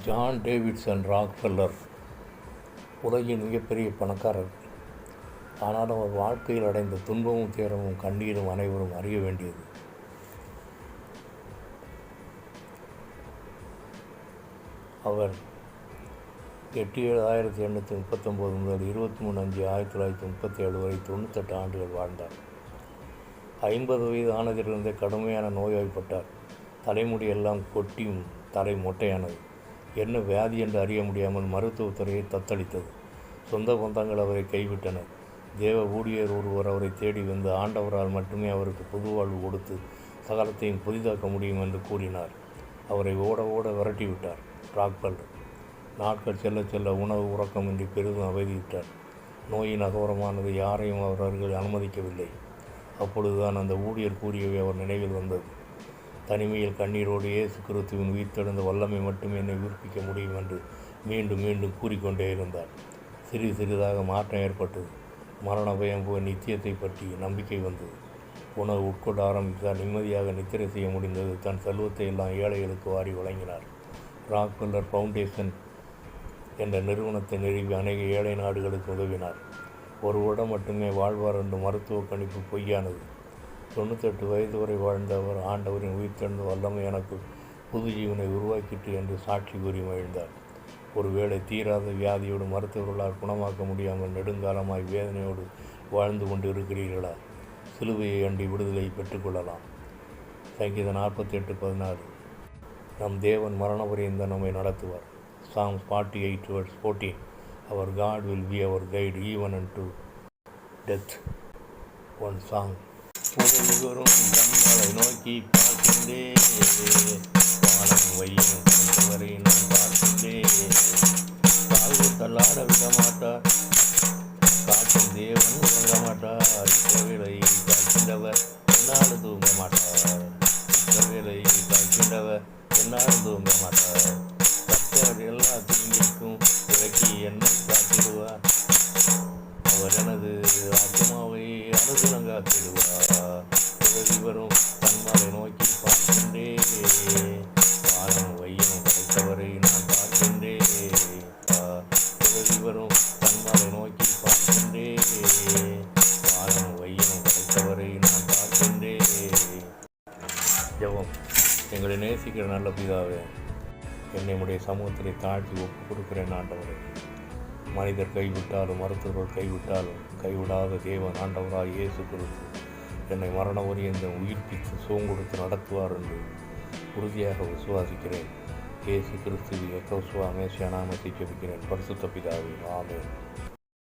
John Davidson Rockefeller உலகின் மிகப்பெரிய பணக்காரர். ஆனால் அவர் வாழ்க்கையில் அடைந்த துன்பமும் துயரமும் கண்ணீரும் அனைவரும் அறிய வேண்டியது. அவர் 8/7/1839 முதல் 23/5/1937 வரை 98 ஆண்டுகள் வாழ்ந்தார். 50 வயது ஆனதிலிருந்தே கடுமையான நோய்வாய்ப்பட்டார். தலைமுடியெல்லாம் கொட்டியும் தலை மொட்டையானது. என்ன வியாதி என்று அறிய முடியாமல் மருத்துவத்துறையை தத்தளித்தது. சொந்த பந்தங்கள் அவரை கைவிட்டனர். தேவ ஊழியர் ஒருவர் அவரை தேடி வந்து ஆண்டவரால் மட்டுமே அவருக்கு புது வாழ்வு கொடுத்து சகலத்தையும் புதிதாக்க முடியும் என்று கூறினார். அவரை ஓட ஓட விரட்டிவிட்டார் ராக்ஃபெல்லர். நாட்கள் செல்ல செல்ல உணவு உறக்கமின்றி பெரிதும் அவதிவிட்டார். நோயின் அகோரமானது யாரையும் அவர் அருகில் அனுமதிக்கவில்லை. அப்பொழுதுதான் அந்த ஊழியர் கூறியவை அவர் நினைவில் வந்தது. தனிமையில் கண்ணீரோடு இயேசு கிறிஸ்துவின் உயிர்த்தெழுந்த வல்லமை மட்டுமே என்னை உயிர்ப்பிக்க முடியும் என்று மீண்டும் மீண்டும் கூறிக்கொண்டே இருந்தார். சிறிது சிறிதாக மாற்றம் ஏற்பட்டது. மரண பயம் போய் நித்தியத்தை பற்றி நம்பிக்கை வந்தது. உணவு உட்கொள்ள ஆரம்பித்தால் நிம்மதியாக நித்திரை செய்ய முடிந்தது. தன் செல்வத்தை எல்லாம் ஏழைகளுக்கு வாரி வழங்கினார். ராக்ஃபெல்லர் ஃபவுண்டேஷன் என்ற நிறுவனத்தை நிறுவி அநேக ஏழை நாடுகளுக்கு உதவினார். ஒரு வருடம் மட்டுமே வாழ்வார் என்று மருத்துவ கணிப்பு பொய்யானது. 98 வயது வரை வாழ்ந்த அவர் ஆண்டவரின் உயிர்த்தெழுந்த வல்லமை எனக்கு புது ஜீவனை உருவாக்கிட்டு என்று சாட்சி கூறி மகிழ்ந்தார். ஒருவேளை தீராத வியாதியோடு மருத்துவர்களால் குணமாக்க முடியாமல் நெடுங்காலமாய் வேதனையோடு வாழ்ந்து கொண்டு இருக்கிறீர்களா? சிலுவையை அண்டி விடுதலை பெற்றுக்கொள்ளலாம். சங்கீதம் 48:14. நம் தேவன் மரண பரியந்த நம்மை நடத்துவார். Psalms 48:14. Our God will be our guide even unto death. One song. உதவிவரும் கண்களை நோக்கி பார்க்கின்றே, வானம் வையம் கண்டவரை நான் பார்க்கின்றே. கால்கள் தள்ளாட விட மாட்டார், காற்றும் தேவன் உறங்க மாட்டார். இத்தவேளை காக்கின்றவர் என்னாலும் தூங்க மாட்டார். இத்தவேளை காக்கின்றவர் என்னாலும் தூங்க மாட்டார். கர்த்தர் எல்லா தீங்கிற்கும் விலக்கி என்னை காத்திடுவார். அவர் எனது ஆத்மாவை அனுதினம் காத்திடுவார். உதவி வரும் கண்மலை நோக்கி பார்க்கின்றே, வானம் வையம் படைத்தவரை நான் பார்க்கின்றே. உதவி வரும் கண்மலை நோக்கி பார்க்கின்றே, வானம் வையம் படைத்தவரை நான் பார்க்கின்றே. ஜெபம். எங்களை நேசிக்கிற நல்ல பிதாவே, என்னை உடைய சமூகத்திலே தாழ்த்தி ஒப்புக் கொடுக்கிறேன் ஆண்டவரே. மனிதர் கைவிட்டாலும் மருத்துவர்கள் கைவிட்டாலும் கைவிடாத தேவன் ஆண்டவராய் இயேசு கிறிஸ்து என்னை மரண பரியந்தம் உயிர்ப்பித்து சுகம் கொடுத்து நடத்துவார் என்று உறுதியாக விசுவாசிக்கிறேன். இயேசு கிறிஸ்துவின் யெகோவா மேசியா நாமத்தை ஜெபிக்கிறேன். பரிசுத்த பிதாவே, ஆமென்.